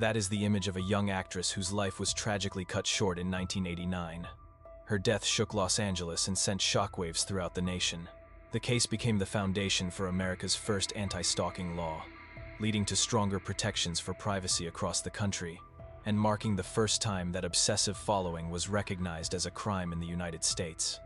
That is the image of a young actress whose life was tragically cut short in 1989. Her death shook Los Angeles and sent shockwaves throughout the nation. The case became the foundation for America's first anti-stalking law, leading to stronger protections for privacy across the country, and marking the first time that obsessive following was recognized as a crime in the United States.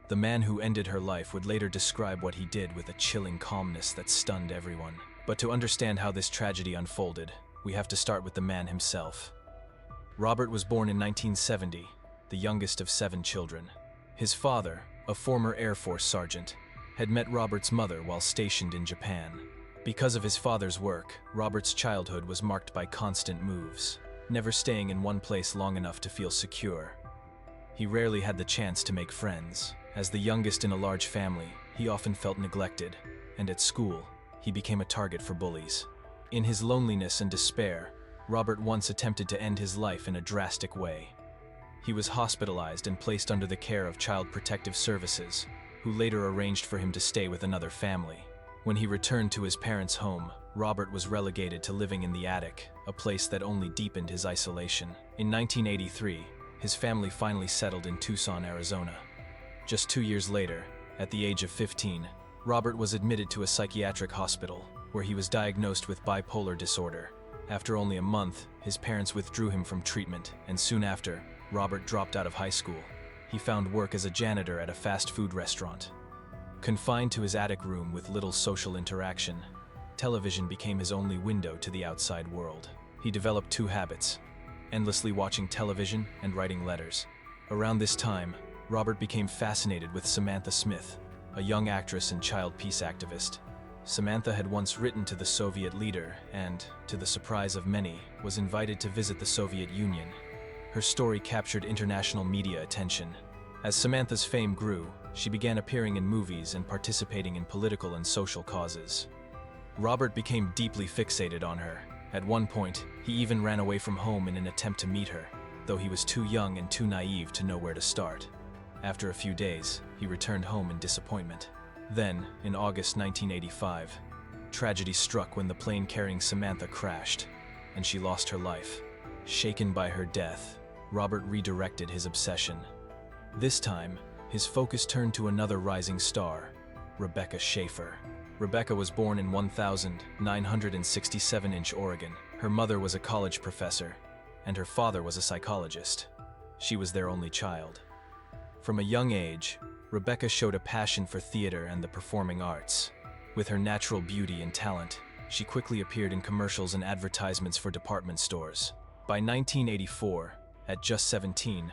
The man who ended her life would later describe what he did with a chilling calmness that stunned everyone. But to understand how this tragedy unfolded, we have to start with the man himself. Robert was born in 1970, the youngest of 7 children. His father, a former Air Force sergeant, had met Robert's mother while stationed in Japan. Because of his father's work, Robert's childhood was marked by constant moves, never staying in one place long enough to feel secure. He rarely had the chance to make friends. As the youngest in a large family, he often felt neglected, and at school, he became a target for bullies. In his loneliness and despair, Robert once attempted to end his life in a drastic way. He was hospitalized and placed under the care of Child Protective Services, who later arranged for him to stay with another family. When he returned to his parents' home, Robert was relegated to living in the attic, a place that only deepened his isolation. In 1983, his family finally settled in Tucson, Arizona. Just 2 years later, at the age of 15, Robert was admitted to a psychiatric hospital, where he was diagnosed with bipolar disorder. After only a month, his parents withdrew him from treatment, and soon after, Robert dropped out of high school. He found work as a janitor at a fast food restaurant. Confined to his attic room with little social interaction, television became his only window to the outside world. He developed 2 habits: endlessly watching television and writing letters. Around this time, Robert became fascinated with Samantha Smith, a young actress and child peace activist. Samantha had once written to the Soviet leader and, to the surprise of many, was invited to visit the Soviet Union. Her story captured international media attention. As Samantha's fame grew, she began appearing in movies and participating in political and social causes. Robert became deeply fixated on her. At one point, he even ran away from home in an attempt to meet her, though he was too young and too naive to know where to start. After a few days, he returned home in disappointment. Then, in August 1985, tragedy struck when the plane carrying Samantha crashed, and she lost her life. Shaken by her death, Robert redirected his obsession. This time, his focus turned to another rising star, Rebecca Schaefer. Rebecca was born in 1967 Oregon. Her mother was a college professor, and her father was a psychologist. She was their only child. From a young age, Rebecca showed a passion for theater and the performing arts. With her natural beauty and talent, she quickly appeared in commercials and advertisements for department stores. By 1984, at just 17,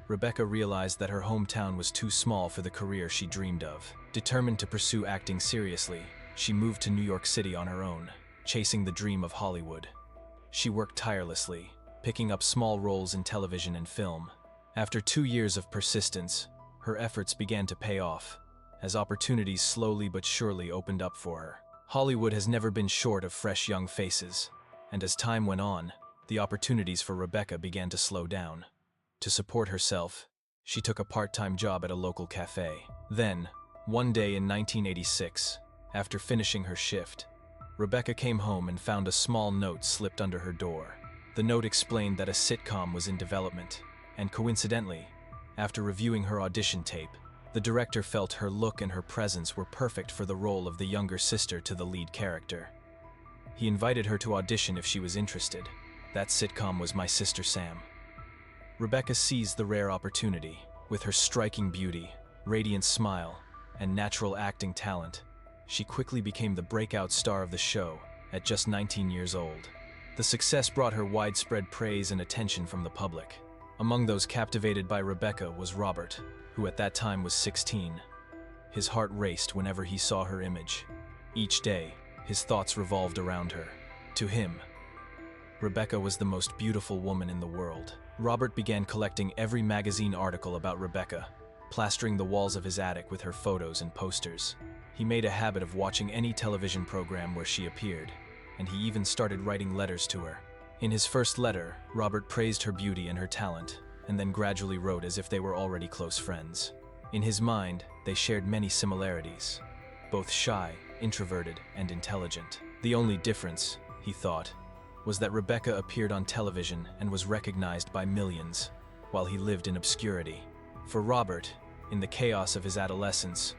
Rebecca realized that her hometown was too small for the career she dreamed of. Determined to pursue acting seriously, she moved to New York City on her own, chasing the dream of Hollywood. She worked tirelessly, picking up small roles in television and film. After 2 years of persistence, her efforts began to pay off, as opportunities slowly but surely opened up for her. Hollywood has never been short of fresh young faces, and as time went on, the opportunities for Rebecca began to slow down. To support herself, she took a part-time job at a local cafe. Then, one day in 1986, after finishing her shift, Rebecca came home and found a small note slipped under her door. The note explained that a sitcom was in development, and coincidentally, after reviewing her audition tape, the director felt her look and her presence were perfect for the role of the younger sister to the lead character. He invited her to audition if she was interested. That sitcom was My Sister Sam. Rebecca seized the rare opportunity. With her striking beauty, radiant smile, and natural acting talent, she quickly became the breakout star of the show at just 19 years old. The success brought her widespread praise and attention from the public. Among those captivated by Rebecca was Robert, who at that time was 16. His heart raced whenever he saw her image. Each day, his thoughts revolved around her. To him, Rebecca was the most beautiful woman in the world. Robert began collecting every magazine article about Rebecca, plastering the walls of his attic with her photos and posters. He made a habit of watching any television program where she appeared, and he even started writing letters to her. In his first letter, Robert praised her beauty and her talent, and then gradually wrote as if they were already close friends. In his mind, they shared many similarities, both shy, introverted, and intelligent. The only difference, he thought, was that Rebecca appeared on television and was recognized by millions, while he lived in obscurity. For Robert, in the chaos of his adolescence,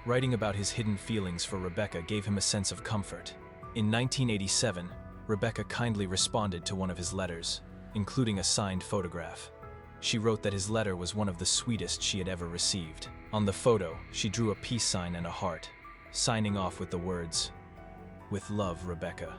writing about his hidden feelings for Rebecca gave him a sense of comfort. In 1987, Rebecca kindly responded to one of his letters, including a signed photograph. She wrote that his letter was one of the sweetest she had ever received. On the photo, she drew a peace sign and a heart, signing off with the words, "With love, Rebecca."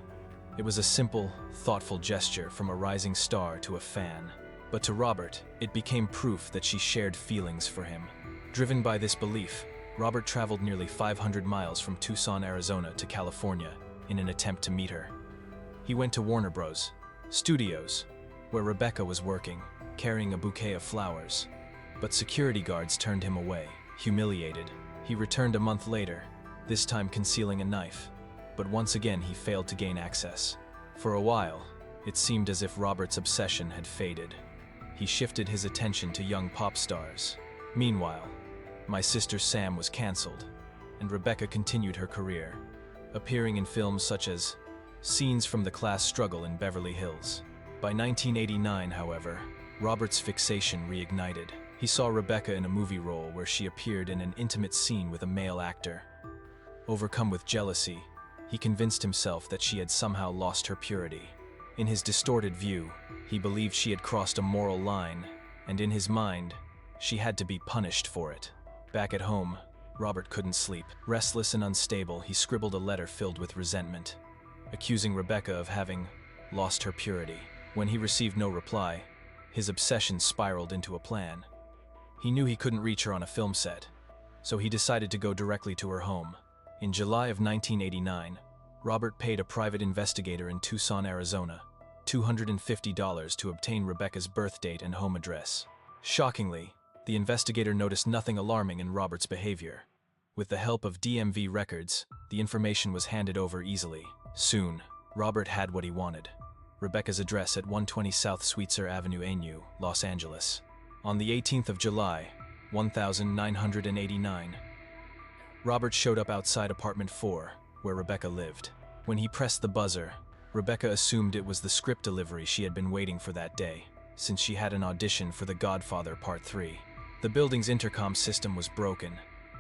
It was a simple, thoughtful gesture from a rising star to a fan. But to Robert, it became proof that she shared feelings for him. Driven by this belief, Robert traveled nearly 500 miles from Tucson, Arizona to California in an attempt to meet her. He went to Warner Bros. Studios, where Rebecca was working, carrying a bouquet of flowers. But security guards turned him away, humiliated. He returned a month later, this time concealing a knife. But once again he failed to gain access. For a while, it seemed as if Robert's obsession had faded. He shifted his attention to young pop stars. Meanwhile, My Sister Sam was cancelled, and Rebecca continued her career, appearing in films such as Scenes from the Class Struggle in Beverly Hills. By 1989, however, Robert's fixation reignited. He saw Rebecca in a movie role where she appeared in an intimate scene with a male actor. Overcome with jealousy, he convinced himself that she had somehow lost her purity. In his distorted view, he believed she had crossed a moral line, and in his mind, she had to be punished for it. Back at home, Robert couldn't sleep. Restless and unstable, he scribbled a letter filled with resentment, accusing Rebecca of having lost her purity. When he received no reply, his obsession spiraled into a plan. He knew he couldn't reach her on a film set, so he decided to go directly to her home. In July of 1989, Robert paid a private investigator in Tucson, Arizona, $250 to obtain Rebecca's birth date and home address. Shockingly, the investigator noticed nothing alarming in Robert's behavior. With the help of DMV records, the information was handed over easily. Soon, Robert had what he wanted: Rebecca's address at 120 South Sweetser Avenue, Ainu, Los Angeles. On the 18th of July, 1989, Robert showed up outside apartment 4, where Rebecca lived. When he pressed the buzzer, Rebecca assumed it was the script delivery she had been waiting for that day, since she had an audition for The Godfather Part 3. The building's intercom system was broken,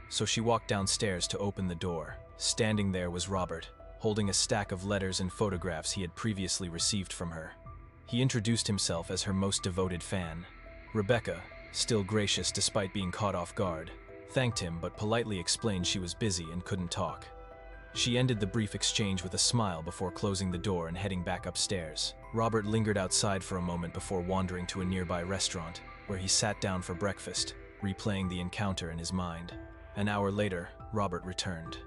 so she walked downstairs to open the door. Standing there was Robert, holding a stack of letters and photographs he had previously received from her. He introduced himself as her most devoted fan. Rebecca, still gracious despite being caught off guard, thanked him but politely explained she was busy and couldn't talk. She ended the brief exchange with a smile before closing the door and heading back upstairs. Robert lingered outside for a moment before wandering to a nearby restaurant, where he sat down for breakfast, replaying the encounter in his mind. An hour later, Robert returned.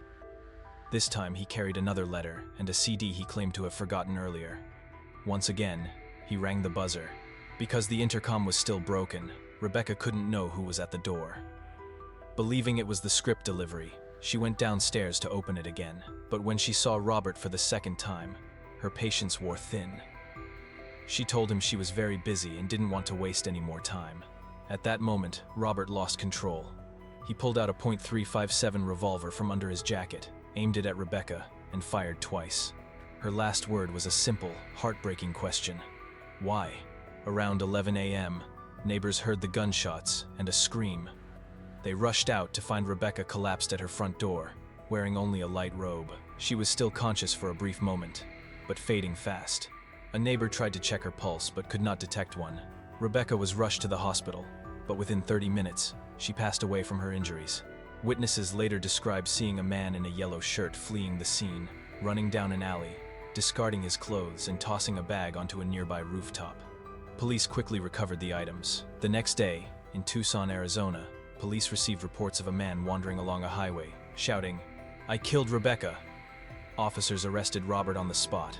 This time he carried another letter and a CD he claimed to have forgotten earlier. Once again, he rang the buzzer. Because the intercom was still broken, Rebecca couldn't know who was at the door. Believing it was the script delivery, she went downstairs to open it again. But when she saw Robert for the second time, her patience wore thin. She told him she was very busy and didn't want to waste any more time. At that moment, Robert lost control. He pulled out a .357 revolver from under his jacket, aimed it at Rebecca, and fired twice. Her last word was a simple, heartbreaking question: why? Around 11 a.m., neighbors heard the gunshots and a scream. They rushed out to find Rebecca collapsed at her front door, wearing only a light robe. She was still conscious for a brief moment, but fading fast. A neighbor tried to check her pulse but could not detect one. Rebecca was rushed to the hospital, but within 30 minutes, she passed away from her injuries. Witnesses later described seeing a man in a yellow shirt fleeing the scene, running down an alley, discarding his clothes and tossing a bag onto a nearby rooftop. Police quickly recovered the items. The next day, in Tucson, Arizona, police received reports of a man wandering along a highway, shouting, "I killed Rebecca." Officers arrested Robert on the spot.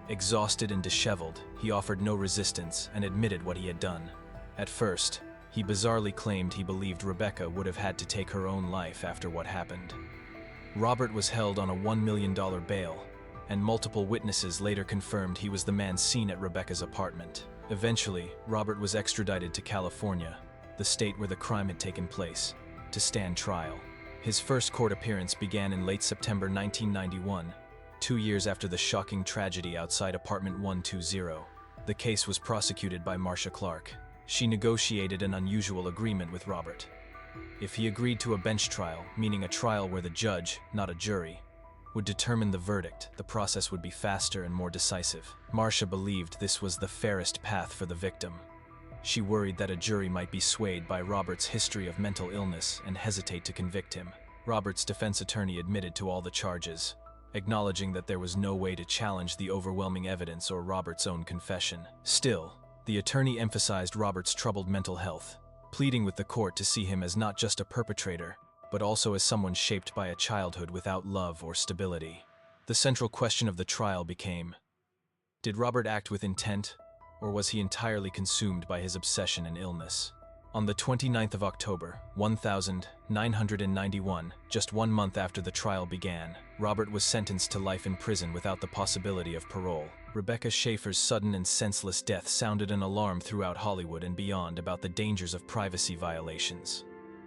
Exhausted and disheveled, he offered no resistance and admitted what he had done. At first, he bizarrely claimed he believed Rebecca would have had to take her own life after what happened. Robert was held on a $1 million bail, and multiple witnesses later confirmed he was the man seen at Rebecca's apartment. Eventually, Robert was extradited to California, the state where the crime had taken place, to stand trial. His first court appearance began in late September 1991, 2 years after the shocking tragedy outside apartment 120. The case was prosecuted by Marcia Clark. She negotiated an unusual agreement with Robert. If he agreed to a bench trial, meaning a trial where the judge, not a jury, would determine the verdict, the process would be faster and more decisive. Marcia believed this was the fairest path for the victim. She worried that a jury might be swayed by Robert's history of mental illness and hesitate to convict him. Robert's defense attorney admitted to all the charges, acknowledging that there was no way to challenge the overwhelming evidence or Robert's own confession. Still, the attorney emphasized Robert's troubled mental health, pleading with the court to see him as not just a perpetrator, but also as someone shaped by a childhood without love or stability. The central question of the trial became, did Robert act with intent, or was he entirely consumed by his obsession and illness? On the 29th of October, 1991, just 1 month after the trial began, Robert was sentenced to life in prison without the possibility of parole. Rebecca Schaefer's sudden and senseless death sounded an alarm throughout Hollywood and beyond about the dangers of privacy violations.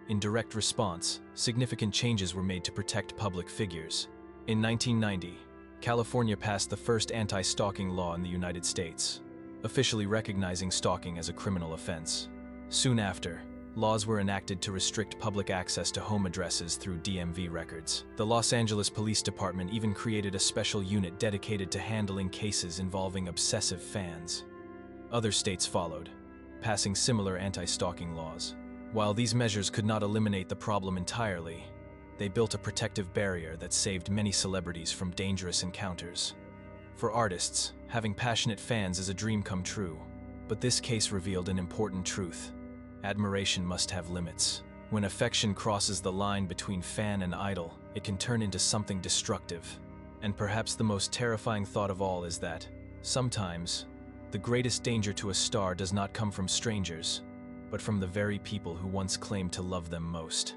In direct response, significant changes were made to protect public figures. In 1990, California passed the first anti-stalking law in the United States, officially recognizing stalking as a criminal offense. Soon after, laws were enacted to restrict public access to home addresses through DMV records. The Los Angeles Police Department even created a special unit dedicated to handling cases involving obsessive fans. Other states followed, passing similar anti-stalking laws. While these measures could not eliminate the problem entirely, they built a protective barrier that saved many celebrities from dangerous encounters. For artists, having passionate fans is a dream come true. But this case revealed an important truth. Admiration must have limits. When affection crosses the line between fan and idol, it can turn into something destructive. And perhaps the most terrifying thought of all is that, sometimes, the greatest danger to a star does not come from strangers, but from the very people who once claimed to love them most.